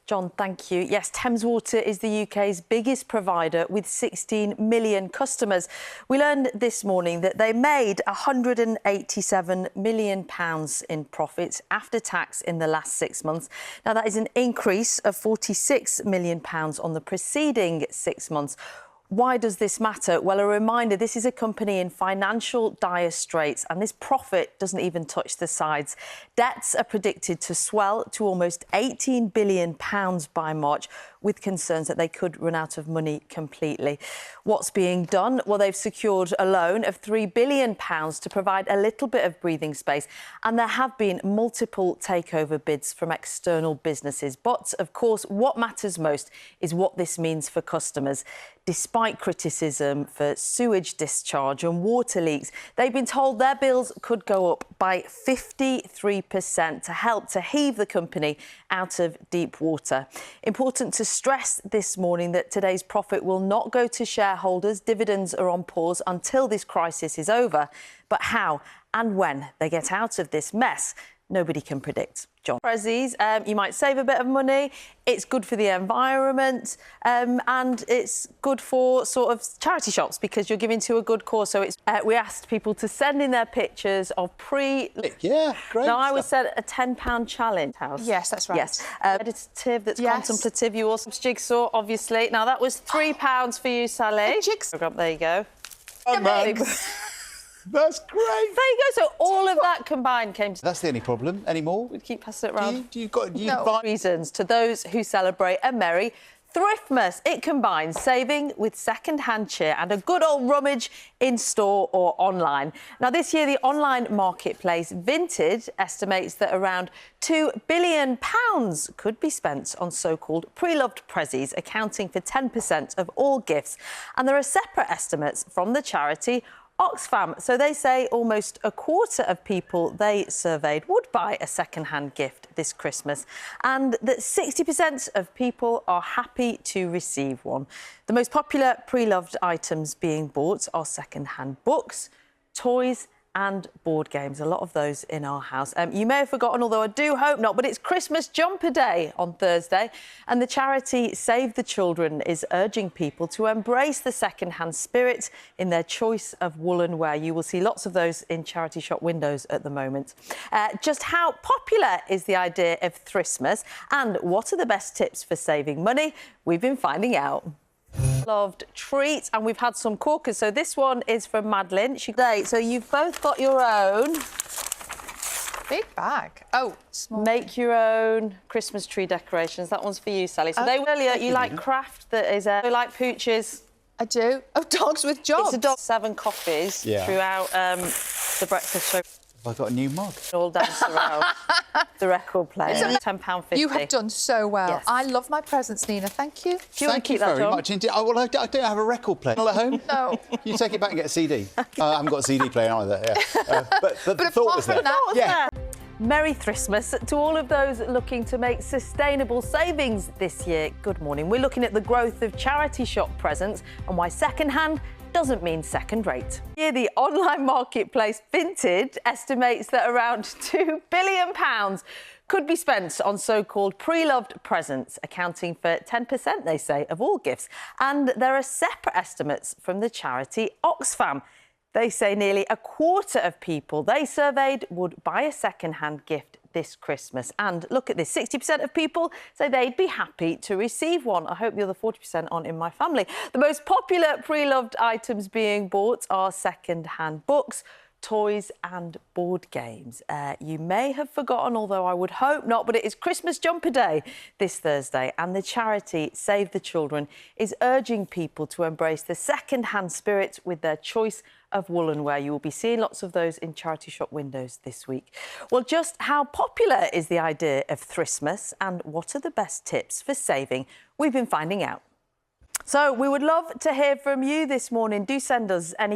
John, thank you. Yes, Thames Water is the UK's biggest provider with 16 million customers. We learned this morning that they made £187 million in profits after tax in the last 6 months. Now, that is an increase of £46 million on the preceding 6 months. Why does this matter? Well, a reminder, this is a company in financial dire straits and this profit doesn't even touch the sides. Debts are predicted to swell to almost £18 billion by March, with concerns that they could run out of money completely. What's being done? Well, they've secured a loan of £3 billion to provide a little bit of breathing space, and there have been multiple takeover bids from external businesses. But, of course, what matters most is what this means for customers. Despite criticism for sewage discharge and water leaks, they've been told their bills could go up by 53% to help to heave the company out of deep water. Important to stress this morning that today's profit will not go to shareholders. Dividends are on pause until this crisis is over. But how and when they get out of this mess, nobody can predict. John. Prezzies, you might save a bit of money. It's good for the environment, and it's good for sort of charity shops because you're giving to a good cause. So it's we asked people to send in their pictures of Yeah, great. Now, I was set a £10 challenge house. Yes, that's right. Yes. Meditative, that's contemplative. You also jigsaw, obviously. Now, that was £3 for you, Sally. Jigsaw. There you go. That's great. There you go. So all of that combined came to... That's the only problem. Any more? We'd keep passing it around. Do you no. buy reasons to those who celebrate a merry Thriftmas. It combines saving with second-hand cheer and a good old rummage in store or online. Now, this year, the online marketplace Vinted estimates that around £2 billion could be spent on so-called pre-loved prezzies, accounting for 10% of all gifts. And there are separate estimates from the charity Oxfam. So they say almost a quarter of people they surveyed would buy a second-hand gift this Christmas, and that 60% of people are happy to receive one. The most popular pre-loved items being bought are second-hand books, toys and board games. A lot of those in our house. You may have forgotten, although I do hope not, but it's Christmas jumper day on Thursday, and the charity Save the Children is urging people to embrace the second-hand spirit in their choice of woolen wear. You will see lots of those in charity shop windows at the moment. Just how popular is the idea of Thriftmas, and what are the best tips for saving money? We've been finding out. Loved treat, and we've had some corkers. So this one is from Madeline. So you've both got your own. Big bag. Oh, small. Make your own Christmas tree decorations. That one's for you, Sally. So they earlier, you like craft that is you like pooches. I do. Oh, dogs with jobs. It's a dog. 7 coffees throughout the breakfast show. I've got a new mug. All dance around the record player. £10.50. You have done so well. Yes. I love my presents, Nina. Thank you. Do you want to keep that, very much indeed. Well, I don't have a record player at home. No. You take it back and get a CD. I haven't got a CD player either. Yeah. But the thought was there. Yeah. Merry Christmas to all of those looking to make sustainable savings this year. Good morning. We're looking at the growth of charity shop presents and why second-hand doesn't mean second-rate. Here, the online marketplace Vinted estimates that around £2 billion could be spent on so-called pre-loved presents, accounting for 10%, they say, of all gifts. And there are separate estimates from the charity Oxfam. They say nearly a quarter of people they surveyed would buy a second-hand gift this Christmas. And look at this, 60% of people say they'd be happy to receive one. I hope the other 40% aren't in my family. The most popular pre-loved items being bought are second-hand books, toys and board games. You may have forgotten, although I would hope not, but it is Christmas jumper day this Thursday, and the charity Save the Children is urging people to embrace the second-hand spirit with their choice of woolen wear. You will be seeing lots of those in charity shop windows this week. Well, just how popular is the idea of Thriftmas, and what are the best tips for saving? We've been finding out. So we would love to hear from you this morning. Do send us any